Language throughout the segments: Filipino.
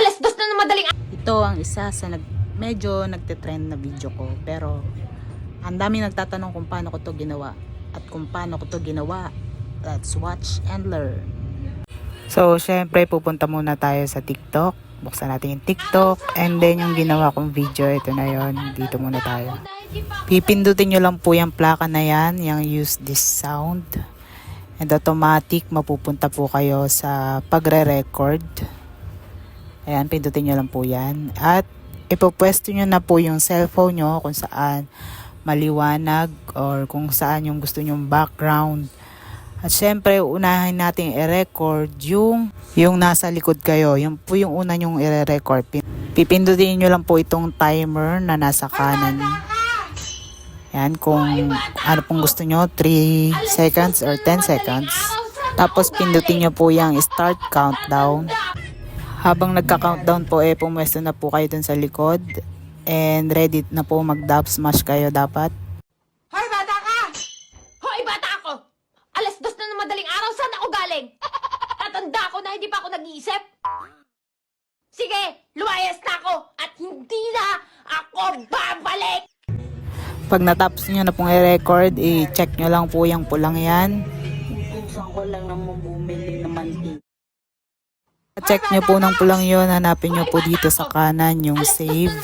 Alas 2 na ng madaling Ito ang isa sa medyo nagte-trend na video ko, pero ang dami nagtatanong kung paano ko to ginawa at kung paano ko to ginawa. Let's watch and learn. So syempre pupunta muna tayo sa TikTok, buksan natin yung TikTok, and then yung ginawa kong video, ito na yon. Dito muna tayo, pipindutin nyo lang po yung plaka na yan, yung use this sound, and automatic mapupunta po kayo sa pagre-record. Ayan, pindutin nyo lang po yan. At ipopwesto nyo na po yung cellphone nyo kung saan maliwanag or kung saan yung gusto nyong background. At syempre, unahin natin i-record yung nasa likod kayo. Yung po yung una nyong i-record. Pipindutin nyo lang po itong timer na nasa kanan. Yan, kung ano pong gusto nyo, 3 seconds or 10 seconds. Tapos pindutin nyo po yung start countdown. Habang nagka-countdown po, pumwesto na po kayo dun sa likod. And ready na po mag-dub smash kayo dapat. Hoy, bata ka! Hoy, bata ako! Alas 2 na ng madaling araw, saan ako galing? Tatanda ako na hindi pa ako nag-iisip. Sige, lumayas na ako at hindi na ako babalik! Pag natapos nyo na pong i-record, i-check nyo lang po yung pulang yan. Gusto ko lang naman bumili ng mantika. Check nyo po ng pulang yun, hanapin nyo po dito sa kanan yung save.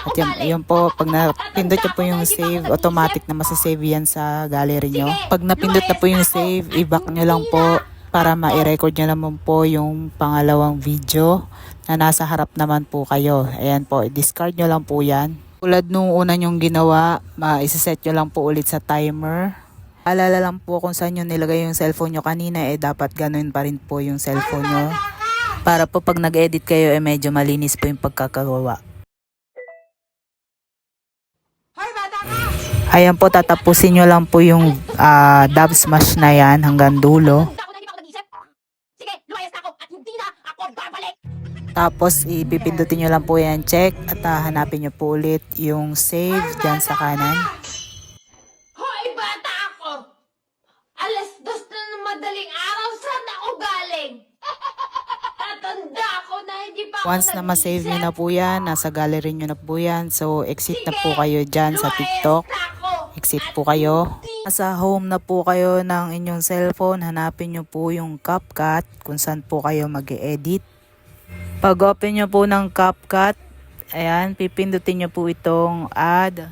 At yan po, pag napindot nyo po yung save, automatic na masasave yan sa gallery nyo. Pag napindot na po yung save, i-back nyo lang po para ma-record nyo naman po yung pangalawang video na nasa harap naman po kayo. Ayan po, i-discard nyo lang po yan. Tulad nung una nyong ginawa, isa-set nyo lang po ulit sa timer. Alala lang po kung saan nyo nilagay yung cellphone nyo kanina, dapat ganun pa rin po yung cellphone nyo. Para po pag nag-edit kayo, medyo malinis po yung pagkakagawa. Ayan po, tatapusin nyo lang po yung dub smash na yan hanggang dulo. Sige, lumayas na ako at hindi na ako babalik! Tapos ipipindutin nyo lang po yan check at hanapin nyo po ulit yung save dyan sa kanan. Hoy, bata ako! Alas 2 na ng madaling araw, saan ako galing? Tatanda ako na hindi pa ako Once na ma-save nyo na po yan, nasa gallery nyo na po yan. So exit na po kayo dyan sa TikTok. Exit po kayo. Nasa home na po kayo ng inyong cellphone, hanapin nyo po yung CapCut kung saan po kayo mag-edit. Pag open nyo po ng CapCut, ayan, pipindutin nyo po itong add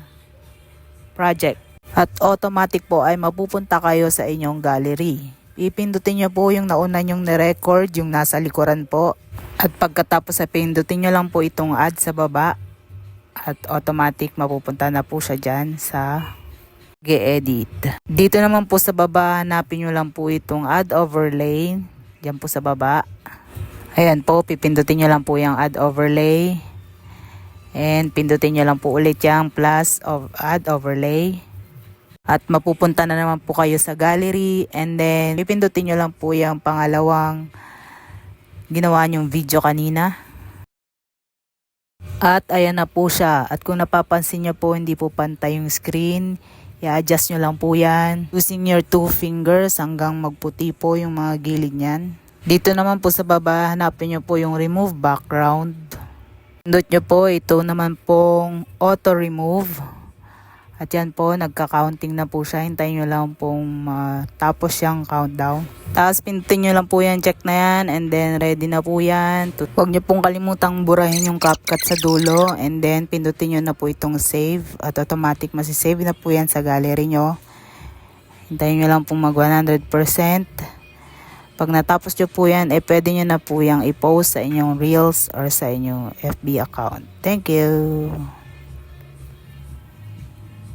project. At automatic po ay mapupunta kayo sa inyong gallery. Pipindutin nyo po yung nauna nyong nirecord, yung nasa likuran po. At pagkatapos ay pindutin nyo lang po itong add sa baba. At automatic mapupunta na po siya dyan sa G-edit. Dito naman po sa baba, hanapin nyo lang po itong add overlay. Diyan po sa baba. Ayan po, pipindutin nyo lang po yung add overlay. And pindutin nyo lang po ulit yung plus of add overlay. At mapupunta na naman po kayo sa gallery. And then, pipindutin nyo lang po yung pangalawang ginawa nyong video kanina. At ayan na po siya. At kung napapansin nyo po, hindi po pantay yung screen. I-adjust nyo lang po yan. Using your 2 fingers hanggang magputi po yung mga gilid nyan. Dito naman po sa baba, hanapin nyo po yung remove background. Pindot nyo po, ito naman pong auto remove. At yan po, nagka-counting na po siya. Hintayin nyo lang pong tapos yung countdown. Tapos pindutin nyo lang po yan, check na yan. And then ready na po yan. Huwag nyo pong kalimutang burahin yung CapCut sa dulo. And then pindutin nyo na po itong save. At automatic masisave na po yan sa gallery nyo. Hintayin nyo lang pong mag 100%. Pag natapos nyo po yan, pwede nyo na po yung i-post sa inyong Reels or sa inyong FB account. Thank you!